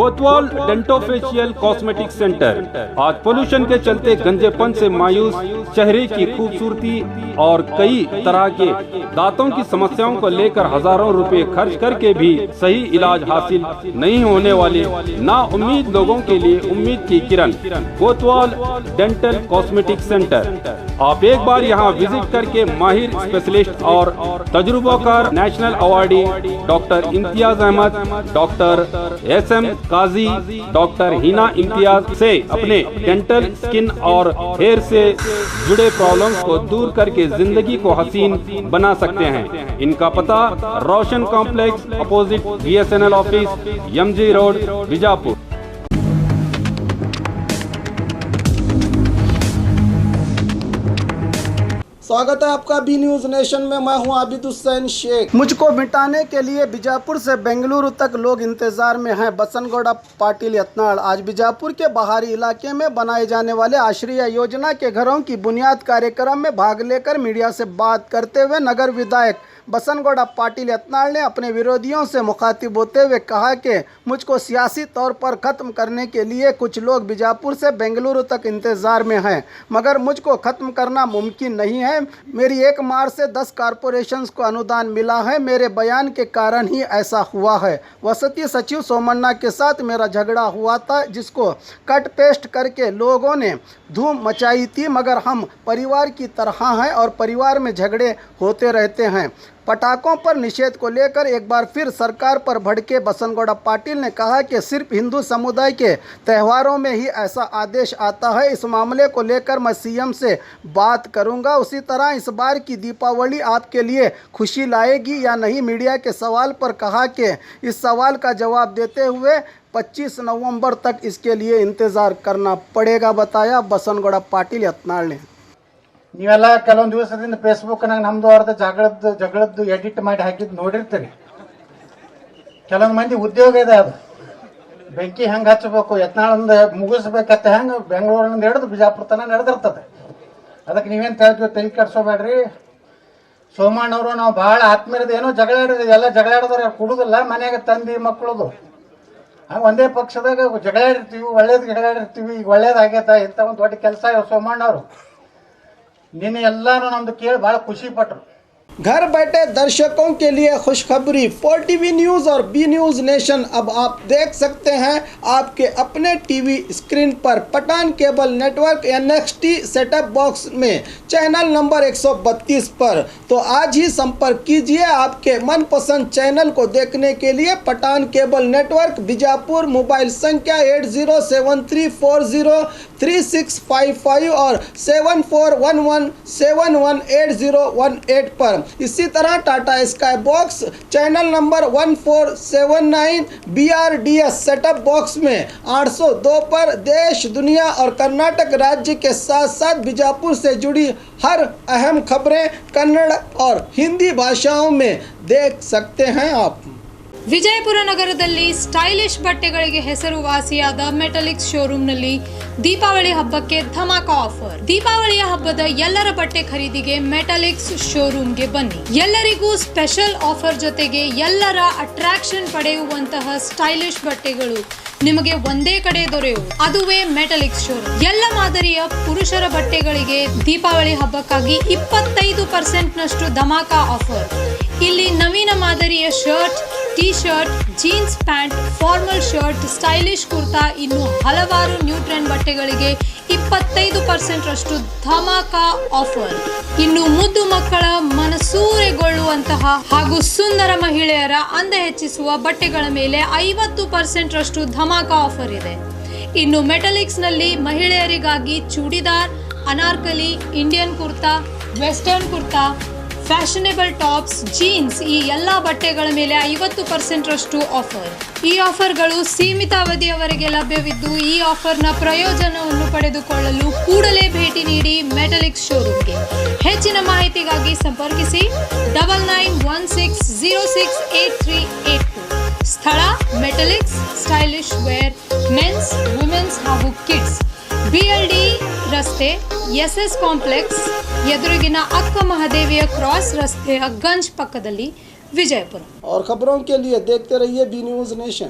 कोतवाल dentofacial cosmetic centre. आज pollution के चलते गंजेपन से मायूस चेहरे की खूबसूरती और कई तरह के दांतों की समस्याओं को लेकर हजारों रुपए खर्च करके भी सही इलाज हासिल नहीं होने वाले ना उम्मीद लोगों के लिए उम्मीद की किरण कोतवाल डेंटल कॉस्मेटिक सेंटर। आप एक बार यहां विजिट करके माहिर स्पेशलिस्ट और तजुर्बाकार national awardee doctor Imtiaz Ahmed, doctor SM Qazi, doctor Hina Imtiaz से अपने डेंटल, स्किन और हेयर से जुड़े प्रॉब्लम्स को दूर करके जिंदगी को हसीन बना सकते हैं। इनका पता Roshan complex opposite BSNL office, MG road, Bijapur. स्वागत है आपका बी न्यूज़ नेशन में। मैं हूं आबिद हुसैन शेख। मुझको मिटाने के लिए बीजापुर से बेंगलुरु तक लोग इंतजार में हैं। बसनगौड़ा पाटिल यत्नाड़ आज बीजापुर के बाहरी इलाके में बनाए जाने वाले आश्रय योजना के घरों की बुनियाद कार्यक्रम में भाग लेकर मीडिया से बात करते हुए नगर विधायक बसनगौड़ा पाटिल यत्नाड़ ने अपने विरोधियों से मुखातिब होते हुए कहा कि मुझको सियासी तौर पर ख़त्म करने के लिए कुछ लोग बीजापुर से बेंगलुरु तक इंतज़ार में हैं, मगर मुझको ख़त्म करना मुमकिन नहीं है। मेरी 1 मार्च से 10 कॉरपोरेशंस को अनुदान मिला है। मेरे बयान के कारण ही ऐसा हुआ है। वसतीय सचिव सोमन्ना के साथ मेरा झगड़ा हुआ था, जिसको कट पेस्ट करके लोगों ने धूम मचाई थी, मगर हम परिवार की तरह हैं और परिवार में झगड़े होते रहते हैं। पटाखों पर निषेध को लेकर एक बार फिर सरकार पर भड़के बसनगौड़ा पाटिल ने कहा कि सिर्फ हिंदू समुदाय के त्योहारों में ही ऐसा आदेश आता है। इस मामले को लेकर मैं CM से बात करूंगा। उसी तरह इस बार की दीपावली आपके लिए खुशी लाएगी या नहीं, मीडिया के सवाल पर कहा कि इस सवाल का जवाब देते हुए 25 नवंबर तक इसके लिए इंतज़ार करना पड़ेगा, बताया बसनगौड़ा पाटिल यत्नाड़ ने। ನೀವೆಲ್ಲ ಕೆಲವೊಂದು ದಿವಸದಿಂದ ಫೇಸ್ಬುಕ್ನಾಗ ನಮ್ದು ಅವ್ರದ್ದು ಜಗಳದ್ದು ಎಡಿಟ್ ಮಾಡಿ ಹಾಕಿದ್ದು ನೋಡಿರ್ತೀರಿ. ಕೆಲವೊಂದು ಮಂದಿ ಉದ್ಯೋಗ ಇದೆ, ಅದು ಬೆಂಕಿ ಹೆಂಗೆ ಹಚ್ಚಬೇಕು, ಯತ್ನಾಳಂದು ಮುಗಿಸ್ಬೇಕತ್ತ ಹೆಂಗೆ ಬೆಂಗಳೂರಿನಿಂದ ಹಿಡಿದು ಬಿಜಾಪುರ ತನಕ ನಡೆದಿರ್ತದೆ. ಅದಕ್ಕೆ ನೀವೇನು ತಲೆ ಕೆಡ್ಸೋಬೇಡ್ರಿ. ಸೋಮಣ್ಣವರು ನಾವು ಭಾಳ ಆತ್ಮೀಯರದು ಏನೋ ಜಗಳಾಡಿದ್ರಿ, ಎಲ್ಲ ಜಗಳಾಡಿದ್ರೆ ಕುಡುದಿಲ್ಲ, ಮನೆಯಾಗ ತಂದಿ ಮಕ್ಕಳದು ಹಂಗೆ ಒಂದೇ ಪಕ್ಷದಾಗ ಜಗಳಾಡಿರ್ತೀವಿ, ಒಳ್ಳೇದು ಜಗಳಾಡಿರ್ತೀವಿ. ಈಗ ಒಳ್ಳೇದಾಗೈತ, ಇಂಥ ಒಂದು ದೊಡ್ಡ ಕೆಲಸ ಸೋಮಣ್ಣವರು ನಿನ್ನೆ ಎಲ್ಲಾನು ನಮ್ದು ಕೇಳಿ ಭಾಳ ಖುಷಿ ಪಟ್ರು। घर बैठे दर्शकों के लिए खुशखबरी। 4TV न्यूज़ और बी न्यूज़ नेशन अब आप देख सकते हैं आपके अपने टीवी स्क्रीन पर Pathan cable network NXT setup box में चैनल नंबर 132 पर। तो आज ही संपर्क कीजिए आपके मनपसंद चैनल को देखने के लिए। Pathan cable network Bijapur, mobile संख्या 8073403655 और 7411718018 पर। इसी तरह Tata sky box channel number 1479 BRDS setup box में 802 पर देश, दुनिया और कर्नाटक राज्य के साथ साथ बीजापुर से जुड़ी हर अहम खबरें कन्नड़ और हिंदी भाषाओं में देख सकते हैं आप। ವಿಜಯಪುರ ನಗರದಲ್ಲಿ ಸ್ಟೈಲಿಶ್ ಬಟ್ಟೆಗಳಿಗೆ ಹೆಸರುವಾಸಿಯಾದ ಮೆಟಲಿಕ್ಸ್ ಶೋರೂಮ್ನಲ್ಲಿ ದೀಪಾವಳಿ ಹಬ್ಬಕ್ಕೆ ಧಮಾಕ ಆಫರ್। ದೀಪಾವಳಿಯ ಹಬ್ಬದ ಎಲ್ಲರ ಬಟ್ಟೆ ಖರೀದಿಗೆ ಮೆಟಲಿಕ್ಸ್ ಶೋರೂಮ್ಗೆ ಬನ್ನಿ। ಎಲ್ಲರಿಗೂ ಸ್ಪೆಷಲ್ ಆಫರ್ ಜೊತೆಗೆ ಎಲ್ಲರ ಅಟ್ರಾಕ್ಷನ್ ಪಡೆಯುವಂತಹ ಸ್ಟೈಲಿಶ್ ಬಟ್ಟೆಗಳು ನಿಮಗೆ ಒಂದೇ ಕಡೆ ದೊರೆಯುವುದು, ಅದುವೇ ಮೆಟಲಿಕ್ಸ್ ಶೋರೂಮ್। ಎಲ್ಲ ಮಾದರಿಯ ಪುರುಷರ ಬಟ್ಟೆಗಳಿಗೆ ದೀಪಾವಳಿ ಹಬ್ಬಕ್ಕಾಗಿ 25% ನಷ್ಟು ಧಮಾಕ ಆಫರ್। ಇಲ್ಲಿ ನವೀನ ಮಾದರಿಯ shirt, T shirt, jeans pant, formal shirt, stylish kurta, ಇನ್ನು ಹಲವಾರು ನ್ಯೂ ಟ್ರೆಂಡ್ ಬಟ್ಟೆಗಳಿಗೆ 25% ರಷ್ಟು ಧಮಾಕ ಆಫರ್। ಇನ್ನು ಮುದ್ದು ಮಕ್ಕಳ ಮನಸೂರೆಗೊಳ್ಳುವಂತಹ ಹಾಗೂ ಸುಂದರ ಮಹಿಳೆಯರ ಅಂದ ಹೆಚ್ಚಿಸುವ ಬಟ್ಟೆಗಳ ಮೇಲೆ 50% ರಷ್ಟು ಧಮಾಕ ಆಫರ್ ಇದೆ। ಇನ್ನು ಮೆಟಲಿಕ್ಸ್ ನಲ್ಲಿ ಮಹಿಳೆಯರಿಗಾಗಿ churidar, Anarkali, Indian kurta, western kurta, fashionable tops, jeans ಈ ಎಲ್ಲ ಬಟ್ಟೆಗಳ ಮೇಲೆ 50% ರಷ್ಟು ಆಫರ್। ಈ ಆಫರ್ಗಳು ಸೀಮಿತ ಅವಧಿಯವರೆಗೆ ಲಭ್ಯವಿದ್ದು ಈ ಆಫರ್ನ ಪ್ರಯೋಜನವನ್ನು ಪಡೆದುಕೊಳ್ಳಲು ಕೂಡಲೇ ಭೇಟಿ ನೀಡಿ ಮೆಟಲಿಕ್ಸ್ ಶೋರೂಮ್ಗೆ। ಹೆಚ್ಚಿನ ಮಾಹಿತಿಗಾಗಿ ಸಂಪರ್ಕಿಸಿ 9916068382। ಸ್ಥಳ Metaliks stylish wear men's, women's ಹಾಗೂ ಕಿಡ್ಸ್, BLD रस्ते SS ಕಾಂಪ್ಲೆಕ್ಸ್ ಎದುರಿಗಿನ ಅಕ್ಕ ಮಹಾದೇವಿಯ ಕ್ರಾಸ್ ರಸ್ತೆಯ ಗಂಜ್ ಪಕ್ಕದಲ್ಲಿ विजयपुर। और खबरों के लिए देखते रहिए बी न्यूज़ नेशन।